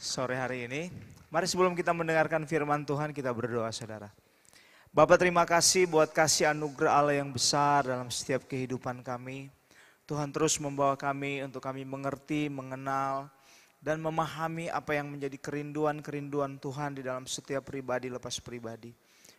sore hari ini. Mari sebelum kita mendengarkan firman Tuhan, kita berdoa saudara. Bapa, terima kasih buat kasih anugerah Allah yang besar dalam setiap kehidupan kami. Tuhan terus membawa kami untuk kami mengerti, mengenal, dan memahami apa yang menjadi kerinduan-kerinduan Tuhan di dalam setiap pribadi lepas pribadi.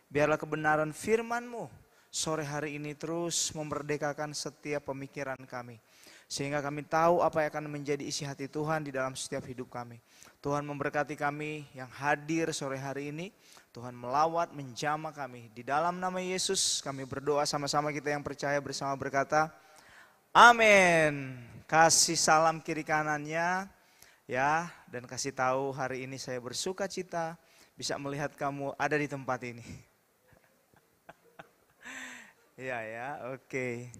Biarlah kebenaran firman-Mu sore hari ini terus memerdekakan setiap pemikiran kami. Sehingga kami tahu apa yang akan menjadi isi hati Tuhan di dalam setiap hidup kami. Tuhan memberkati kami yang hadir sore hari ini. Tuhan melawat, menjamah kami. Di dalam nama Yesus kami berdoa sama-sama, kita yang percaya bersama berkata, amin. Kasih salam kiri kanannya ya, dan kasih tahu hari ini saya bersuka cita bisa melihat kamu ada di tempat ini. Ya, oke.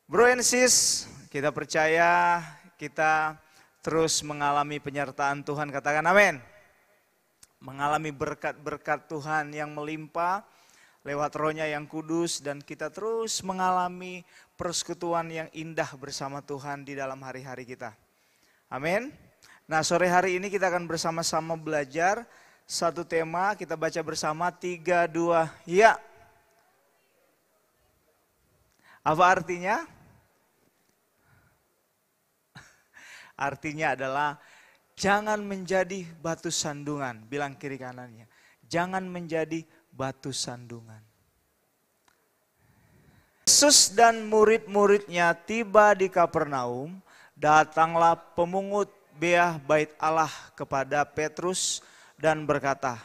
Bro and sis, kita percaya kita terus mengalami penyertaan Tuhan, katakan amin. Mengalami berkat-berkat Tuhan yang melimpah lewat Roh-Nya yang kudus, dan kita terus mengalami persekutuan yang indah bersama Tuhan di dalam hari-hari kita. Amin. Nah, sore hari ini kita akan bersama-sama belajar satu tema, kita baca bersama 3, 2, ya. Apa artinya? Artinya adalah jangan menjadi batu sandungan. Bilang kiri kanannya, jangan menjadi batu sandungan. Yesus dan murid-muridnya tiba di Kapernaum. Datanglah pemungut beah bait Allah kepada Petrus dan berkata,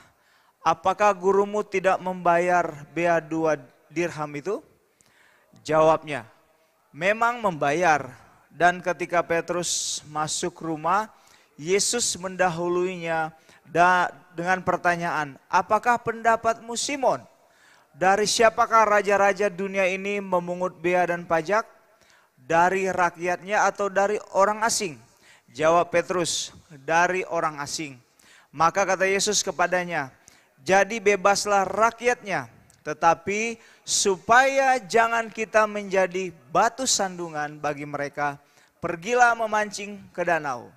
apakah gurumu tidak membayar beah 2 dirham itu? Jawabnya, memang membayar. Dan ketika Petrus masuk rumah, Yesus mendahuluinya dengan pertanyaan, apakah pendapatmu Simon? Dari siapakah raja-raja dunia ini memungut bea dan pajak? Dari rakyatnya atau dari orang asing? Jawab Petrus, dari orang asing. Maka kata Yesus kepadanya, jadi bebaslah rakyatnya. Tetapi supaya jangan kita menjadi batu sandungan bagi mereka, pergilah memancing ke danau.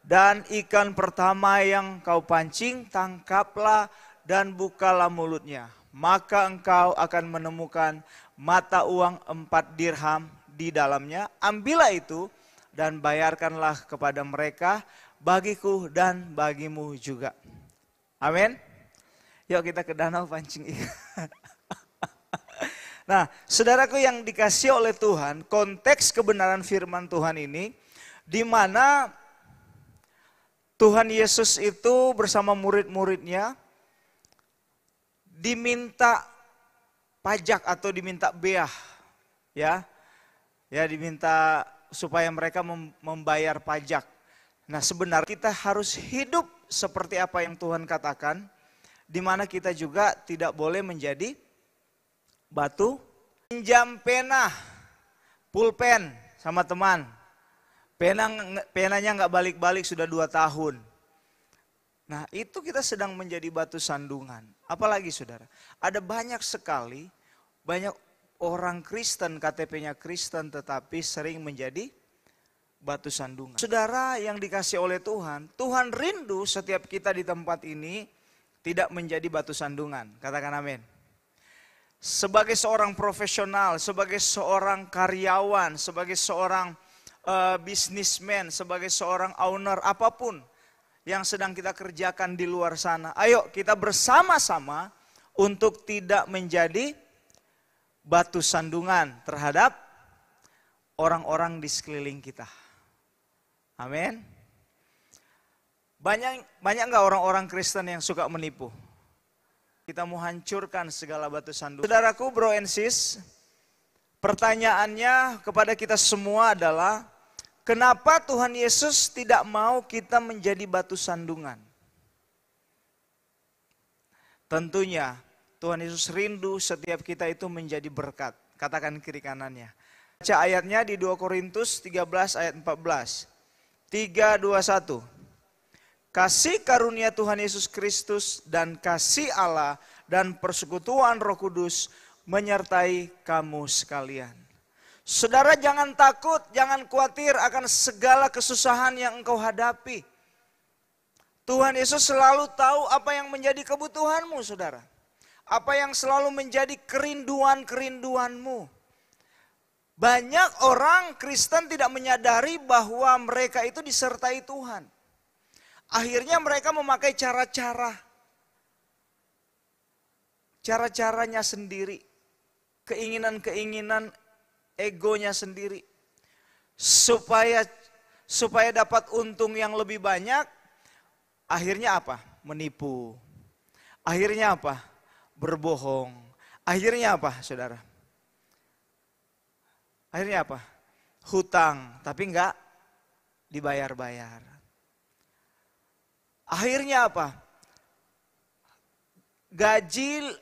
Dan ikan pertama yang kau pancing, tangkaplah dan bukalah mulutnya. Maka engkau akan menemukan mata uang 4 dirham di dalamnya. Ambillah itu dan bayarkanlah kepada mereka, bagiku dan bagimu juga. Amin. Yuk kita ke danau pancing ikan. Nah, saudaraku yang dikasihi oleh Tuhan, konteks kebenaran firman Tuhan ini, di mana Tuhan Yesus itu bersama murid-muridnya diminta pajak atau diminta beah, ya diminta supaya mereka membayar pajak. Nah, sebenarnya kita harus hidup seperti apa yang Tuhan katakan, di mana kita juga tidak boleh menjadi batu. Pinjam pena, pulpen sama teman. Penanya nggak balik-balik sudah 2 tahun. Nah, itu kita sedang menjadi batu sandungan. Apalagi saudara, ada banyak sekali, banyak orang Kristen, KTP-nya Kristen tetapi sering menjadi batu sandungan. Saudara yang dikasih oleh Tuhan, Tuhan rindu setiap kita di tempat ini tidak menjadi batu sandungan. Katakan amin. Sebagai seorang profesional, sebagai seorang karyawan, sebagai seorang businessman, sebagai seorang owner, apapun yang sedang kita kerjakan di luar sana, ayo kita bersama-sama untuk tidak menjadi batu sandungan terhadap orang-orang di sekeliling kita. Amin. Banyak nggak orang-orang Kristen yang suka menipu? Kita mau hancurkan segala batu sandungan. Saudaraku, bro and sis, pertanyaannya kepada kita semua adalah, kenapa Tuhan Yesus tidak mau kita menjadi batu sandungan? Tentunya Tuhan Yesus rindu setiap kita itu menjadi berkat. Katakan kiri kanannya. Baca ayatnya di 2 Korintus 13 ayat 14. 3, 2, 1. Kasih karunia Tuhan Yesus Kristus dan kasih Allah dan persekutuan Roh Kudus menyertai kamu sekalian. Saudara, jangan takut, jangan khawatir akan segala kesusahan yang engkau hadapi. Tuhan Yesus selalu tahu apa yang menjadi kebutuhanmu, saudara. Apa yang selalu menjadi kerinduan-kerinduanmu. Banyak orang Kristen tidak menyadari bahwa mereka itu disertai Tuhan. Akhirnya mereka memakai cara-caranya sendiri. Keinginan-keinginan egonya sendiri. Supaya dapat untung yang lebih banyak, akhirnya apa? Menipu. Akhirnya apa? Berbohong. Akhirnya apa, saudara? Akhirnya apa? Hutang, tapi enggak dibayar-bayar. Akhirnya apa? Gaji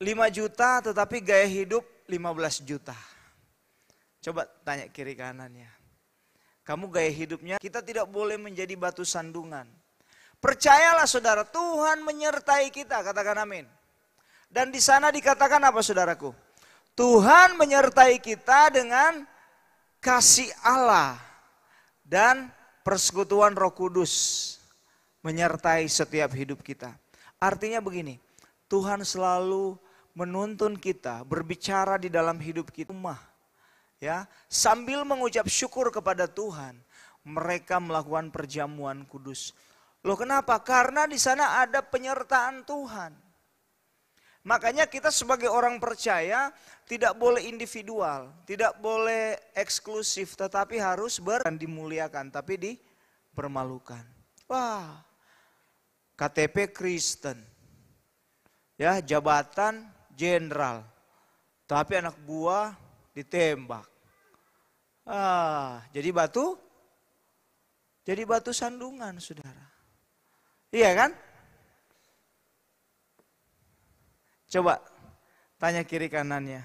5 juta tetapi gaya hidup 15 juta. Coba tanya kiri kanannya. Kamu gaya hidupnya, kita tidak boleh menjadi batu sandungan. Percayalah saudara, Tuhan menyertai kita, katakan amin. Dan di sana dikatakan apa saudaraku? Tuhan menyertai kita dengan kasih Allah dan persekutuan Roh Kudus menyertai setiap hidup kita. Artinya begini, Tuhan selalu menuntun kita berbicara di dalam hidup kita. Ya, sambil mengucap syukur kepada Tuhan, mereka melakukan perjamuan kudus. Loh kenapa? Karena di sana ada penyertaan Tuhan. Makanya kita sebagai orang percaya tidak boleh individual, tidak boleh eksklusif, tetapi harus dimuliakan, tapi dipermalukan. Wah, KTP Kristen, ya jabatan jenderal, tapi anak buah ditembak. Jadi batu sandungan, saudara. Iya kan? Coba tanya kiri kanannya.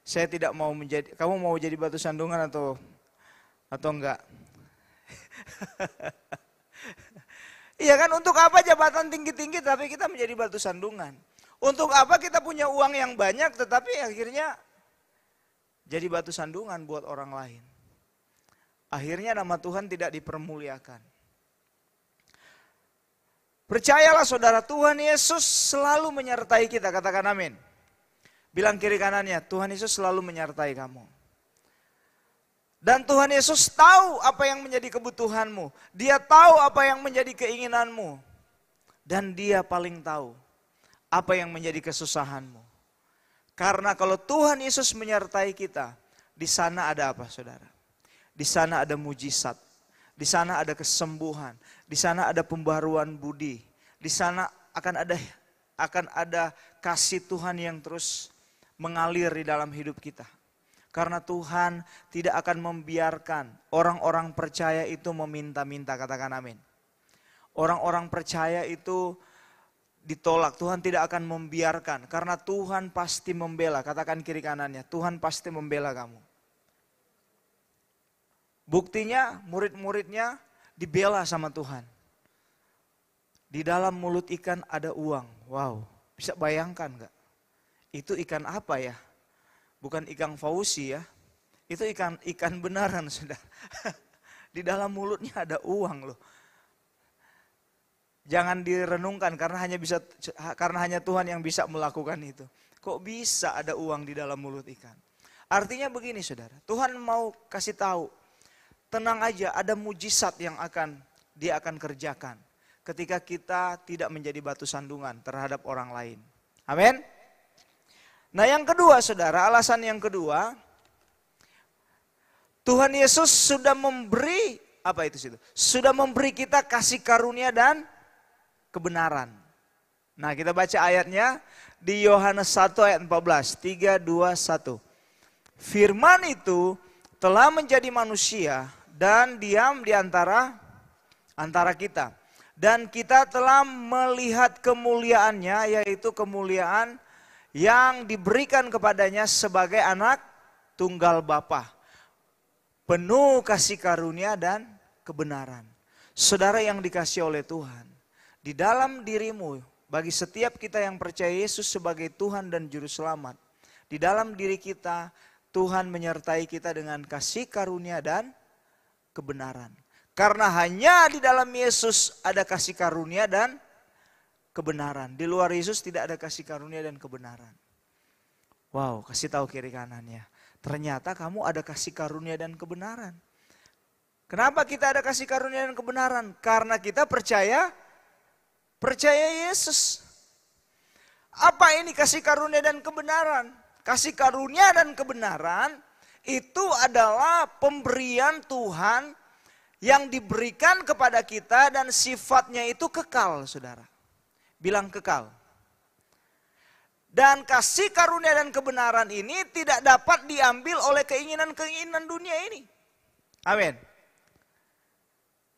Saya tidak mau menjadi, kamu mau jadi batu sandungan atau enggak? Iya kan, untuk apa jabatan tinggi-tinggi tapi kita menjadi batu sandungan? Untuk apa kita punya uang yang banyak tetapi akhirnya jadi batu sandungan buat orang lain? Akhirnya nama Tuhan tidak dipermuliakan. Percayalah saudara, Tuhan Yesus selalu menyertai kita, katakan amin. Bilang kiri kanannya, Tuhan Yesus selalu menyertai kamu. Dan Tuhan Yesus tahu apa yang menjadi kebutuhanmu. Dia tahu apa yang menjadi keinginanmu. Dan Dia paling tahu apa yang menjadi kesusahanmu. Karena kalau Tuhan Yesus menyertai kita, di sana ada apa saudara? Di sana ada mujizat. Di sana ada kesembuhan, di sana ada pembaruan budi, di sana akan ada kasih Tuhan yang terus mengalir di dalam hidup kita. Karena Tuhan tidak akan membiarkan orang-orang percaya itu meminta-minta, katakan amin. Orang-orang percaya itu ditolak, Tuhan tidak akan membiarkan, karena Tuhan pasti membela, katakan kiri kanannya, Tuhan pasti membela kamu. Buktinya murid-muridnya dibela sama Tuhan. Di dalam mulut ikan ada uang. Wow, bisa bayangkan gak? Itu ikan apa ya? Bukan ikan fauzi ya. Itu ikan benaran sudah. Di dalam mulutnya ada uang loh. Jangan direnungkan karena hanya Tuhan yang bisa melakukan itu. Kok bisa ada uang di dalam mulut ikan? Artinya begini saudara, Tuhan mau kasih tahu. Tenang aja, ada mujizat yang Dia akan kerjakan ketika kita tidak menjadi batu sandungan terhadap orang lain. Amin. Nah yang kedua saudara, alasan yang kedua, Tuhan Yesus sudah memberi, apa itu situ? Sudah memberi kita kasih karunia dan kebenaran. Nah kita baca ayatnya di Yohanes 1 ayat 14, 3, 2, 1. Firman itu telah menjadi manusia dan diam di antara kita. Dan kita telah melihat kemuliaannya, yaitu kemuliaan yang diberikan kepadanya sebagai anak tunggal Bapa. Penuh kasih karunia dan kebenaran. Saudara yang dikasihi oleh Tuhan, di dalam dirimu, bagi setiap kita yang percaya Yesus sebagai Tuhan dan Juru Selamat, di dalam diri kita, Tuhan menyertai kita dengan kasih karunia dan kebenaran. Karena hanya di dalam Yesus ada kasih karunia dan kebenaran. Di luar Yesus tidak ada kasih karunia dan kebenaran. Wow, kasih tahu kiri kanannya. Ternyata kamu ada kasih karunia dan kebenaran. Kenapa kita ada kasih karunia dan kebenaran? Karena kita percaya Yesus. Apa ini kasih karunia dan kebenaran? Kasih karunia dan kebenaran itu adalah pemberian Tuhan yang diberikan kepada kita dan sifatnya itu kekal, saudara. Bilang kekal. Dan kasih karunia dan kebenaran ini tidak dapat diambil oleh keinginan-keinginan dunia ini. Amin.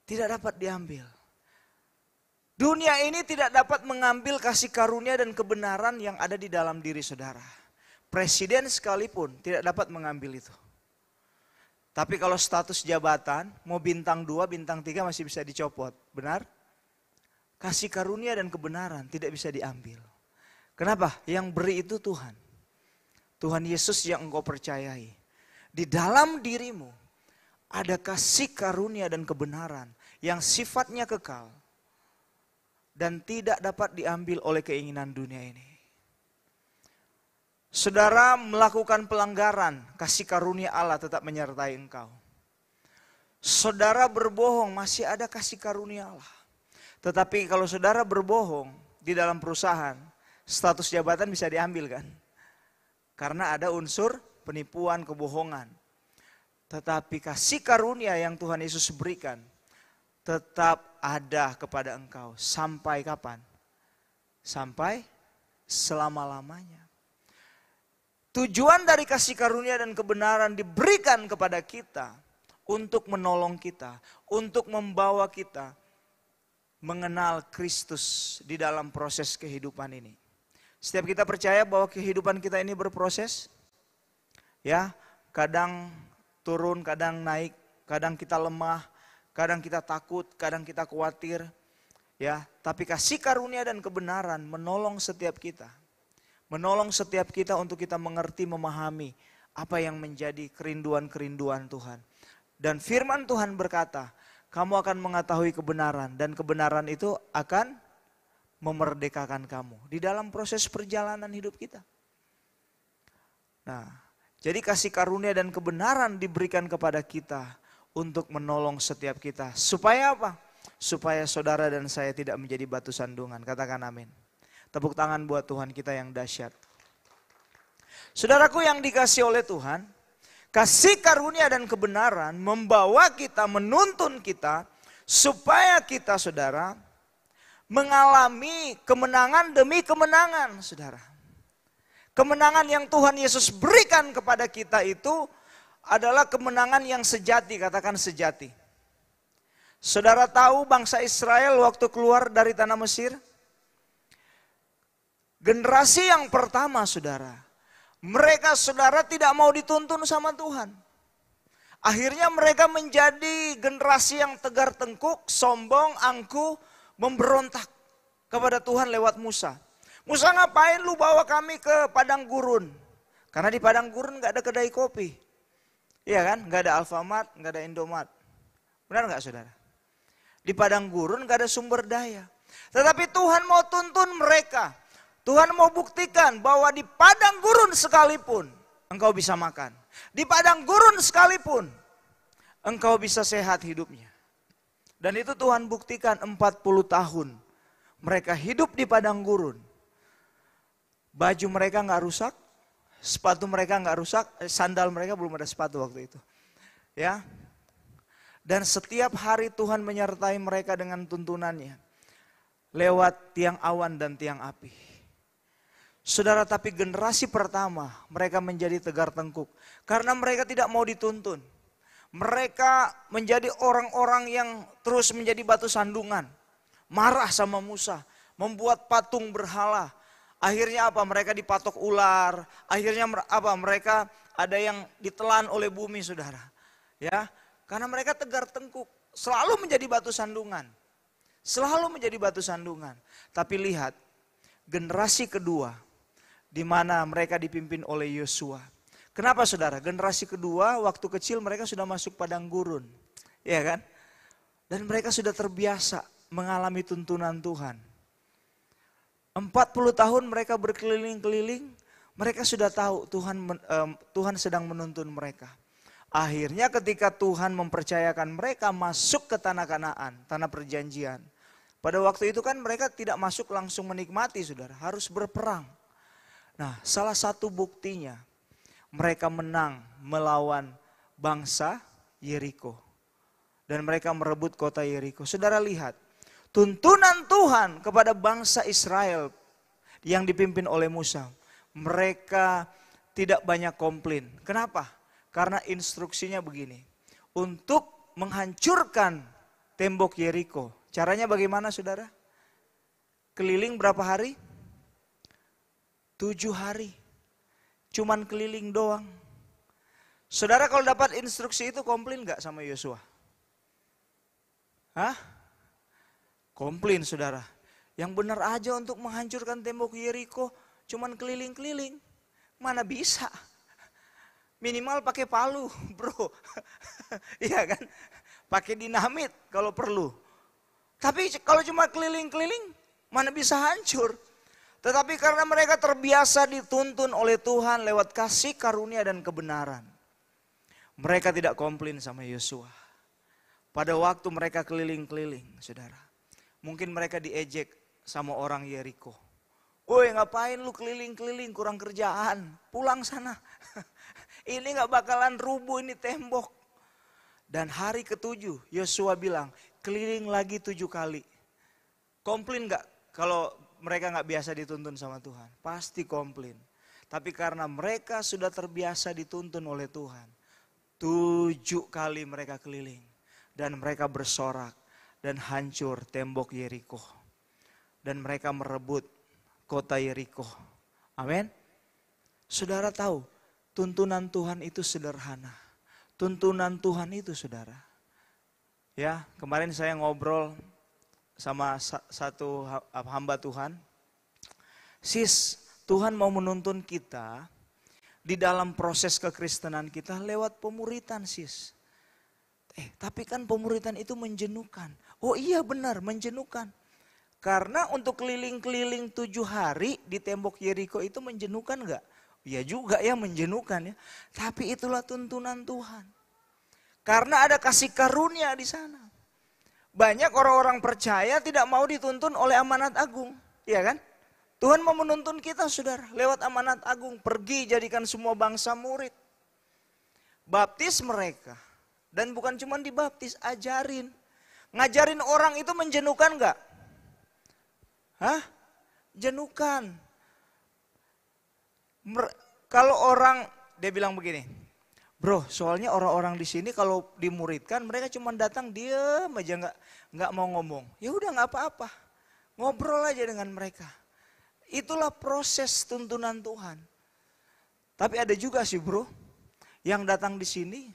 Tidak dapat diambil. Dunia ini tidak dapat mengambil kasih karunia dan kebenaran yang ada di dalam diri saudara. Presiden sekalipun tidak dapat mengambil itu. Tapi kalau status jabatan, mau bintang 2, bintang 3 masih bisa dicopot. Benar? Kasih karunia dan kebenaran tidak bisa diambil. Kenapa? Yang beri itu Tuhan. Tuhan Yesus yang engkau percayai. Di dalam dirimu ada kasih karunia dan kebenaran yang sifatnya kekal. Dan tidak dapat diambil oleh keinginan dunia ini. Saudara melakukan pelanggaran, kasih karunia Allah tetap menyertai engkau. Saudara berbohong, masih ada kasih karunia Allah. Tetapi kalau saudara berbohong di dalam perusahaan, status jabatan bisa diambil kan? Karena ada unsur penipuan, kebohongan. Tetapi kasih karunia yang Tuhan Yesus berikan tetap ada kepada engkau. Sampai kapan? Sampai selama-lamanya. Tujuan dari kasih karunia dan kebenaran diberikan kepada kita untuk menolong kita, untuk membawa kita mengenal Kristus di dalam proses kehidupan ini. Setiap kita percaya bahwa kehidupan kita ini berproses, ya, kadang turun, kadang naik, kadang kita lemah, kadang kita takut, kadang kita khawatir, ya. Tapi kasih karunia dan kebenaran menolong setiap kita. Menolong setiap kita untuk kita mengerti, memahami apa yang menjadi kerinduan-kerinduan Tuhan. Dan firman Tuhan berkata, kamu akan mengetahui kebenaran dan kebenaran itu akan memerdekakan kamu di dalam proses perjalanan hidup kita. Nah, jadi kasih karunia dan kebenaran diberikan kepada kita untuk menolong setiap kita. Supaya apa? Supaya saudara dan saya tidak menjadi batu sandungan. Katakan amin. Tepuk tangan buat Tuhan kita yang dahsyat. Saudaraku yang dikasih oleh Tuhan, kasih karunia dan kebenaran membawa kita, menuntun kita, supaya kita saudara mengalami kemenangan demi kemenangan saudara. Kemenangan yang Tuhan Yesus berikan kepada kita itu adalah kemenangan yang sejati, katakan sejati. Saudara tahu bangsa Israel waktu keluar dari tanah Mesir? Generasi yang pertama saudara, mereka saudara tidak mau dituntun sama Tuhan. Akhirnya mereka menjadi generasi yang tegar tengkuk, sombong, angkuh, memberontak kepada Tuhan lewat Musa. Musa, ngapain lu bawa kami ke padang gurun? Karena di padang gurun gak ada kedai kopi. Iya kan? Gak ada Alfamart, gak ada Indomart. Benar gak saudara? Di padang gurun gak ada sumber daya. Tetapi Tuhan mau tuntun mereka. Tuhan mau buktikan bahwa di padang gurun sekalipun engkau bisa makan. Di padang gurun sekalipun engkau bisa sehat hidupnya. Dan itu Tuhan buktikan 40 tahun. Mereka hidup di padang gurun. Baju mereka gak rusak, sepatu mereka gak rusak, sandal mereka belum ada sepatu waktu itu. Ya. Dan setiap hari Tuhan menyertai mereka dengan tuntunannya. Lewat tiang awan dan tiang api. Saudara, tapi generasi pertama mereka menjadi tegar tengkuk. Karena mereka tidak mau dituntun. Mereka menjadi orang-orang yang terus menjadi batu sandungan. Marah sama Musa. Membuat patung berhala. Akhirnya apa? Mereka dipatok ular. Akhirnya apa? Mereka ada yang ditelan oleh bumi saudara. Ya, karena mereka tegar tengkuk. Selalu menjadi batu sandungan. Selalu menjadi batu sandungan. Tapi lihat, generasi kedua. Di mana mereka dipimpin oleh Yosua. Kenapa saudara? Generasi kedua waktu kecil mereka sudah masuk padang gurun. Iya kan? Dan mereka sudah terbiasa mengalami tuntunan Tuhan. 40 tahun mereka berkeliling-keliling, mereka sudah tahu Tuhan sedang menuntun mereka. Akhirnya ketika Tuhan mempercayakan mereka masuk ke tanah Kanaan, tanah perjanjian. Pada waktu itu kan mereka tidak masuk langsung menikmati, saudara, harus berperang. Nah, salah satu buktinya mereka menang melawan bangsa Yeriko. Dan mereka merebut kota Yeriko. Saudara lihat, tuntunan Tuhan kepada bangsa Israel yang dipimpin oleh Musa. Mereka tidak banyak komplain. Kenapa? Karena instruksinya begini. Untuk menghancurkan tembok Yeriko. Caranya bagaimana, saudara? Keliling berapa hari? 7 hari. Cuman keliling doang. Saudara kalau dapat instruksi itu komplain gak sama Yosua? Hah? Komplain, saudara. Yang benar aja untuk menghancurkan tembok Yeriko cuman keliling-keliling. Mana bisa? Minimal pakai palu, bro. Iya kan? Pakai dinamit kalau perlu. Tapi kalau cuma keliling-keliling, mana bisa hancur? Tetapi karena mereka terbiasa dituntun oleh Tuhan lewat kasih karunia dan kebenaran. Mereka tidak komplain sama Yosua. Pada waktu mereka keliling-keliling, saudara. Mungkin mereka diejek sama orang Yeriko. Woi, ngapain lu keliling-keliling, kurang kerjaan. Pulang sana. Ini gak bakalan rubuh ini tembok. Dan hari ke-7 Yosua bilang, keliling lagi 7 kali. Komplain gak kalau mereka gak biasa dituntun sama Tuhan? Pasti komplain. Tapi karena mereka sudah terbiasa dituntun oleh Tuhan. 7 kali mereka keliling. Dan mereka bersorak dan hancur tembok Yeriko. Dan mereka merebut kota Yeriko. Amin. Saudara tahu, tuntunan Tuhan itu sederhana. Tuntunan Tuhan itu, saudara. Ya, kemarin saya ngobrol sama satu hamba Tuhan. Sis, Tuhan mau menuntun kita di dalam proses kekristenan kita lewat pemuritan, sis. Tapi kan pemuritan itu menjenuhkan. Oh iya benar, menjenuhkan. Karena untuk keliling-keliling 7 hari di tembok Yeriko itu menjenuhkan enggak? Ya juga ya, menjenuhkan ya. Tapi itulah tuntunan Tuhan. Karena ada kasih karunia di sana. Banyak orang-orang percaya tidak mau dituntun oleh amanat agung. Iya kan? Tuhan mau menuntun kita, saudara, lewat amanat agung. Pergi jadikan semua bangsa murid. Baptis mereka. Dan bukan cuma dibaptis, ajarin. Ngajarin orang itu menjenuhkan enggak? Hah? Jenuhkan. Kalau orang, dia bilang begini, bro, soalnya orang-orang di sini kalau dimuridkan mereka cuma datang diam aja, nggak mau ngomong. Ya udah nggak apa-apa, ngobrol aja dengan mereka. Itulah proses tuntunan Tuhan. Tapi ada juga sih bro, yang datang di sini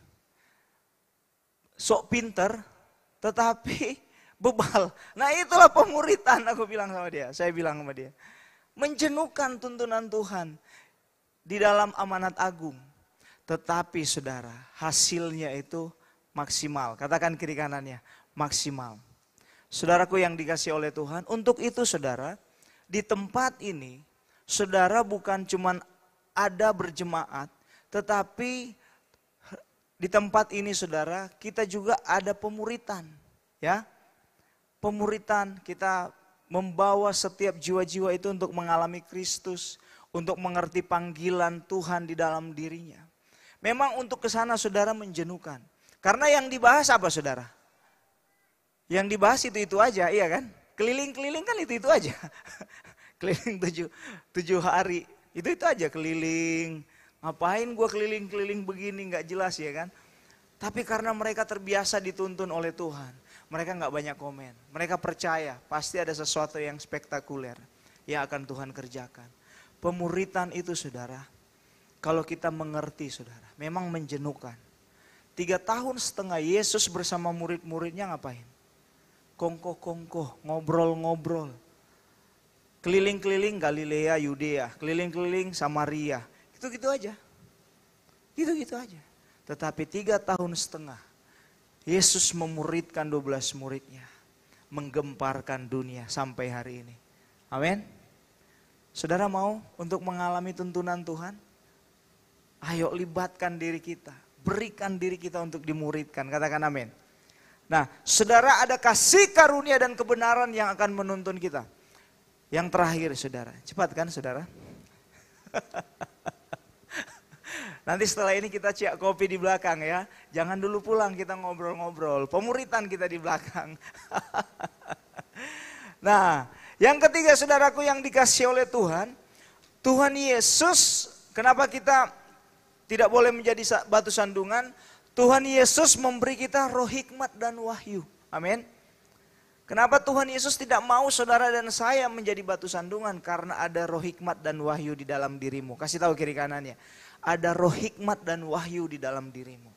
sok pinter, tetapi bebal. Nah itulah pemuritan, aku bilang sama dia. Saya bilang sama dia, menjenuhkan tuntunan Tuhan di dalam amanat agung. Tetapi saudara, hasilnya itu maksimal. Katakan kiri kanannya, maksimal. Saudaraku yang dikasih oleh Tuhan, untuk itu saudara, di tempat ini, saudara bukan cuma ada berjemaat, tetapi di tempat ini saudara, kita juga ada pemuritan. Ya, pemuritan, kita membawa setiap jiwa-jiwa itu untuk mengalami Kristus, untuk mengerti panggilan Tuhan di dalam dirinya. Memang untuk ke sana saudara menjenuhkan. Karena yang dibahas apa saudara? Yang dibahas itu aja, iya kan? Keliling-keliling kan itu aja. Keliling 7 hari, itu aja keliling. Ngapain gue keliling-keliling begini, gak jelas ya kan? Tapi karena mereka terbiasa dituntun oleh Tuhan, mereka gak banyak komen. Mereka percaya pasti ada sesuatu yang spektakuler yang akan Tuhan kerjakan. Pemuritan itu saudara, kalau kita mengerti saudara, memang menjenuhkan. 3,5 tahun Yesus bersama murid-muridnya ngapain? Kongkoh-kongkoh, ngobrol-ngobrol. Keliling-keliling Galilea, Yudea, keliling-keliling Samaria. Gitu-gitu aja. Gitu-gitu aja. Tetapi 3,5 tahun Yesus memuridkan 12 muridnya, menggemparkan dunia sampai hari ini. Amin. Saudara mau untuk mengalami tuntunan Tuhan? Ayo libatkan diri kita, berikan diri kita untuk dimuridkan, katakan amin. Nah, saudara, ada kasih karunia dan kebenaran yang akan menuntun kita. Yang terakhir saudara, cepat kan saudara? Nanti setelah ini kita ciak kopi di belakang ya. Jangan dulu pulang, kita ngobrol-ngobrol. Pemuritan kita di belakang. Nah, yang ketiga saudaraku yang dikasih oleh Tuhan. Tuhan Yesus, kenapa kita tidak boleh menjadi batu sandungan? Tuhan Yesus memberi kita roh hikmat dan wahyu. Amin. Kenapa Tuhan Yesus tidak mau saudara dan saya menjadi batu sandungan? Karena ada roh hikmat dan wahyu di dalam dirimu. Kasih tahu kiri kanannya. Ada roh hikmat dan wahyu di dalam dirimu.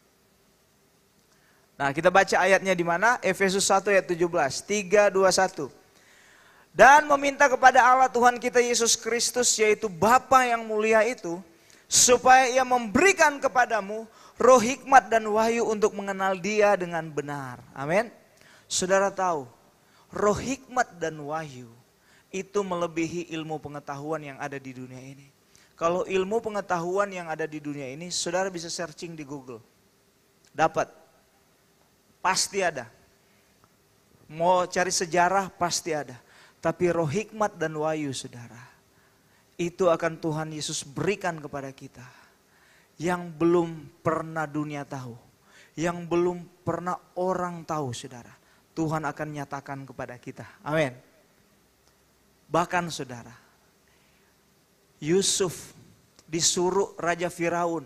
Nah, kita baca ayatnya di mana? Efesus 1 ayat 17. 3, 2, 1. Dan meminta kepada Allah Tuhan kita Yesus Kristus, yaitu Bapa yang mulia itu, supaya Ia memberikan kepadamu roh hikmat dan wahyu untuk mengenal Dia dengan benar. Amin. Saudara tahu, roh hikmat dan wahyu itu melebihi ilmu pengetahuan yang ada di dunia ini. Kalau ilmu pengetahuan yang ada di dunia ini, saudara bisa searching di Google. Dapat. Pasti ada. Mau cari sejarah, pasti ada. Tapi roh hikmat dan wahyu saudara, itu akan Tuhan Yesus berikan kepada kita. Yang belum pernah dunia tahu. Yang belum pernah orang tahu saudara. Tuhan akan nyatakan kepada kita. Amin. Bahkan saudara, Yusuf disuruh Raja Firaun,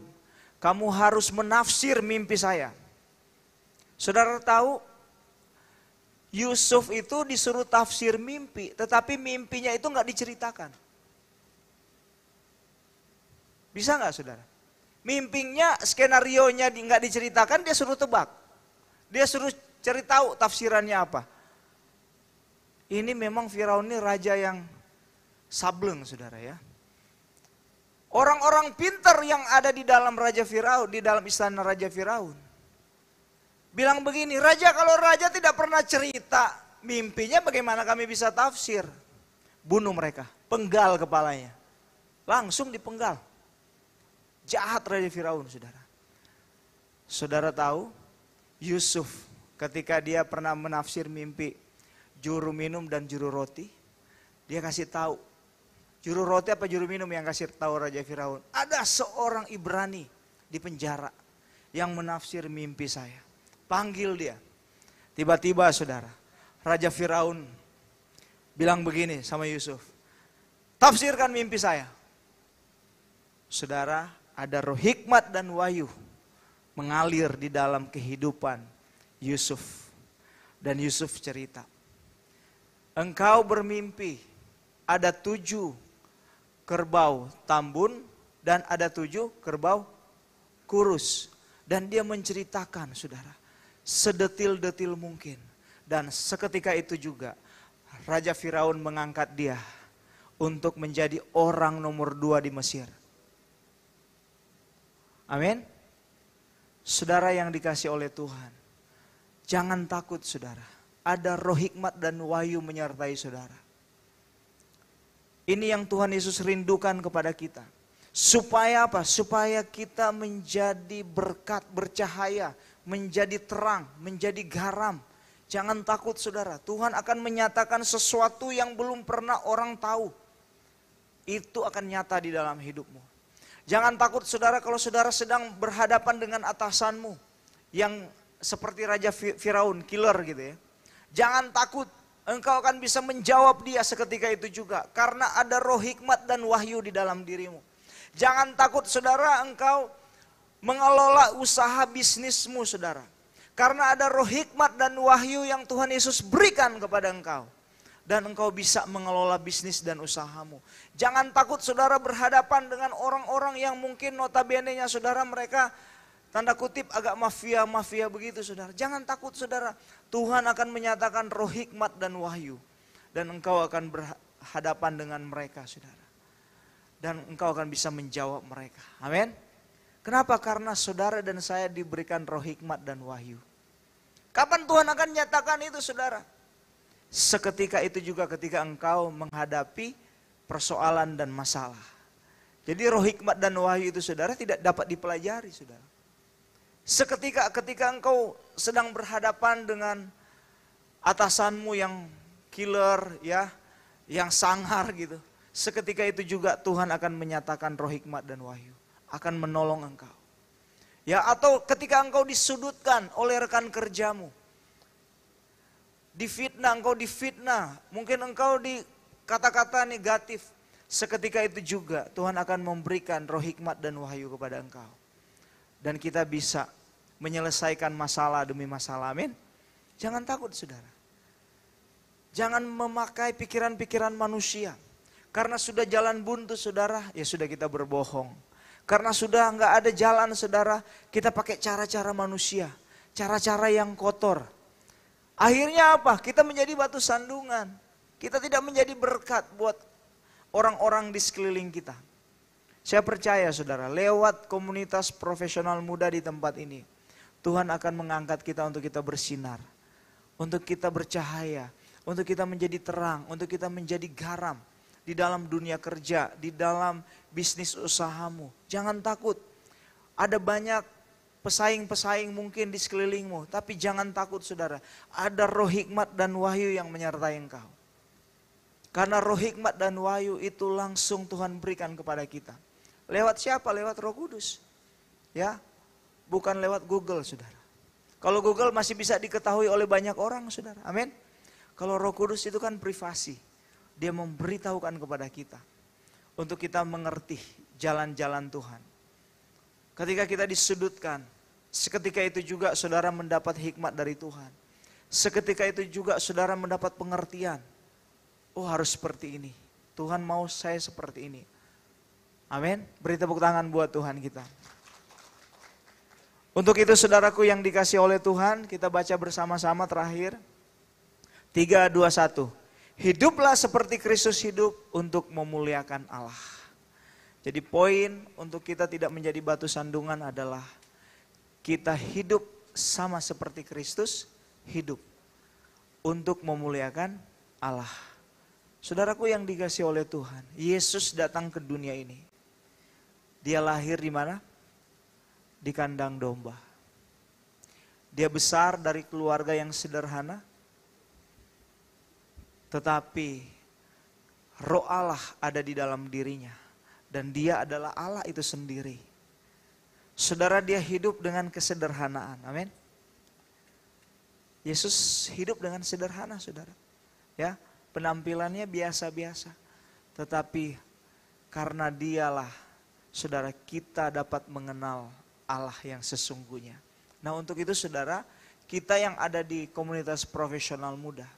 kamu harus menafsir mimpi saya. Saudara tahu, Yusuf itu disuruh tafsir mimpi, tetapi mimpinya itu nggak diceritakan. Bisa nggak saudara? Mimpinya, skenarionya nggak diceritakan, dia suruh tebak. Dia suruh cari tahu tafsirannya apa. Ini memang Firaun ini raja yang sableng saudara ya. Orang-orang pintar yang ada di dalam Raja Firaun, di dalam istana Raja Firaun, bilang begini, Raja, kalau Raja tidak pernah cerita mimpinya, bagaimana kami bisa tafsir? Bunuh mereka, penggal kepalanya. Langsung dipenggal. Jahat Raja Firaun, saudara. Saudara tahu, Yusuf ketika dia pernah menafsir mimpi juru minum dan juru roti, dia kasih tahu, juru roti apa juru minum yang kasih tahu Raja Firaun? Ada seorang Ibrani di penjara yang menafsir mimpi saya. Panggil dia. Tiba-tiba saudara, Raja Firaun bilang begini sama Yusuf, tafsirkan mimpi saya. Saudara, ada roh hikmat dan wahyu mengalir di dalam kehidupan Yusuf. Dan Yusuf cerita, engkau bermimpi ada 7 kerbau tambun dan ada 7 kerbau kurus. Dan dia menceritakan saudara, sedetil-detil mungkin. Dan seketika itu juga Raja Firaun mengangkat dia untuk menjadi orang nomor 2 di Mesir. Amin. Saudara yang dikasih oleh Tuhan, jangan takut saudara. Ada roh hikmat dan wahyu menyertai saudara. Ini yang Tuhan Yesus rindukan kepada kita. Supaya apa? Supaya kita menjadi berkat, bercahaya, menjadi terang, menjadi garam. Jangan takut saudara, Tuhan akan menyatakan sesuatu yang belum pernah orang tahu. Itu akan nyata di dalam hidupmu. Jangan takut saudara kalau saudara sedang berhadapan dengan atasanmu yang seperti Raja Firaun, killer gitu ya. Jangan takut, engkau akan bisa menjawab dia seketika itu juga. Karena ada roh hikmat dan wahyu di dalam dirimu. Jangan takut saudara, engkau mengelola usaha bisnismu saudara. Karena ada roh hikmat dan wahyu yang Tuhan Yesus berikan kepada engkau. Dan engkau bisa mengelola bisnis dan usahamu. Jangan takut saudara berhadapan dengan orang-orang yang mungkin notabene-nya saudara mereka tanda kutip agak mafia-mafia begitu saudara. Jangan takut saudara. Tuhan akan menyatakan roh hikmat dan wahyu. Dan engkau akan berhadapan dengan mereka saudara. Dan engkau akan bisa menjawab mereka. Amin. Kenapa? Karena saudara dan saya diberikan roh hikmat dan wahyu. Kapan Tuhan akan nyatakan itu, saudara? Seketika itu juga ketika engkau menghadapi persoalan dan masalah. Jadi roh hikmat dan wahyu itu, saudara, tidak dapat dipelajari, saudara. Seketika ketika engkau sedang berhadapan dengan atasanmu yang killer, ya, yang sangar gitu. Seketika itu juga Tuhan akan menyatakan roh hikmat dan wahyu, akan menolong engkau. Ya, atau ketika engkau disudutkan oleh rekan kerjamu, engkau difitnah, mungkin engkau di kata-kata negatif. Seketika itu juga Tuhan akan memberikan roh hikmat dan wahyu kepada engkau. Dan kita bisa menyelesaikan masalah demi masalah, amin. Jangan takut, saudara. Jangan memakai pikiran-pikiran manusia. Karena sudah jalan buntu, saudara, ya sudah kita berbohong. Karena sudah nggak ada jalan, saudara, kita pakai cara-cara manusia. Cara-cara yang kotor. Akhirnya apa? Kita menjadi batu sandungan. Kita tidak menjadi berkat buat orang-orang di sekeliling kita. Saya percaya, saudara, lewat komunitas profesional muda di tempat ini, Tuhan akan mengangkat kita untuk kita bersinar. Untuk kita bercahaya. Untuk kita menjadi terang. Untuk kita menjadi garam. Di dalam dunia kerja. Di dalam bisnis usahamu. Jangan takut. Ada banyak pesaing-pesaing mungkin di sekelilingmu. Tapi jangan takut, saudara. Ada roh hikmat dan wahyu yang menyertai engkau. Karena roh hikmat dan wahyu itu langsung Tuhan berikan kepada kita. Lewat siapa? Lewat Roh Kudus. Ya, bukan lewat Google, saudara. Kalau Google masih bisa diketahui oleh banyak orang, saudara. Amin. Kalau Roh Kudus itu kan privasi. Dia memberitahukan kepada kita. Untuk kita mengerti jalan-jalan Tuhan. Ketika kita disudutkan. Seketika itu juga saudara mendapat hikmat dari Tuhan. Seketika itu juga saudara mendapat pengertian. Oh, harus seperti ini. Tuhan mau saya seperti ini. Amin. Beri tepuk tangan buat Tuhan kita. Untuk itu, saudaraku yang dikasih oleh Tuhan, kita baca bersama-sama terakhir. 3, 2, 1. Hiduplah seperti Kristus hidup untuk memuliakan Allah. Jadi poin untuk kita tidak menjadi batu sandungan adalah kita hidup sama seperti Kristus hidup untuk memuliakan Allah. Saudaraku yang dikasih oleh Tuhan, Yesus datang ke dunia ini. Dia lahir di mana? Di kandang domba. Dia besar dari keluarga yang sederhana. Tetapi roh Allah ada di dalam dirinya. Dan dia adalah Allah itu sendiri. Saudara, dia hidup dengan kesederhanaan. Amin. Yesus hidup dengan sederhana, saudara. Ya, penampilannya biasa-biasa. Tetapi karena dialah, saudara, kita dapat mengenal Allah yang sesungguhnya. Nah, untuk itu, saudara, kita yang ada di komunitas profesional muda,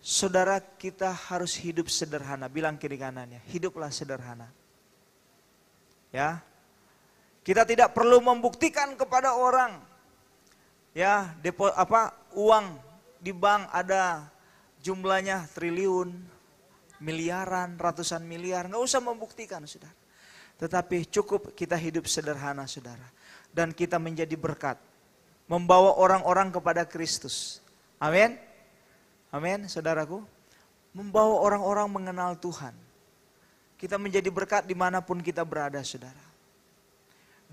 saudara, kita harus hidup sederhana. Bilang kiri kanannya, hiduplah sederhana. Ya, kita tidak perlu membuktikan kepada orang. Ya, uang di bank ada jumlahnya triliun, miliaran, ratusan miliar. Nggak usah membuktikan, saudara. Tetapi cukup kita hidup sederhana, saudara. Dan kita menjadi berkat. Membawa orang-orang kepada Kristus. Amin. Amin, saudaraku. Membawa orang-orang mengenal Tuhan. Kita menjadi berkat dimanapun kita berada, saudara.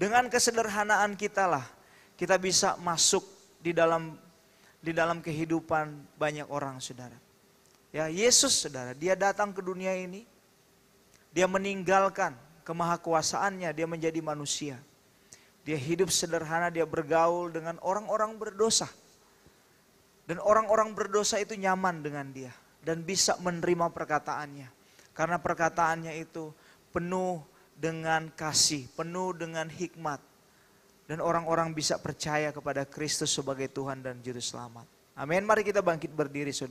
Dengan kesederhanaan kita lah, kita bisa masuk di dalam kehidupan banyak orang, saudara. Ya, Yesus, saudara, dia datang ke dunia ini. Dia meninggalkan kemahakuasaannya, dia menjadi manusia. Dia hidup sederhana, dia bergaul dengan orang-orang berdosa. Dan orang-orang berdosa itu nyaman dengan dia. Dan bisa menerima perkataannya. Karena perkataannya itu penuh dengan kasih, penuh dengan hikmat. Dan orang-orang bisa percaya kepada Kristus sebagai Tuhan dan Juru Selamat. Amin, mari kita bangkit berdiri, saudara.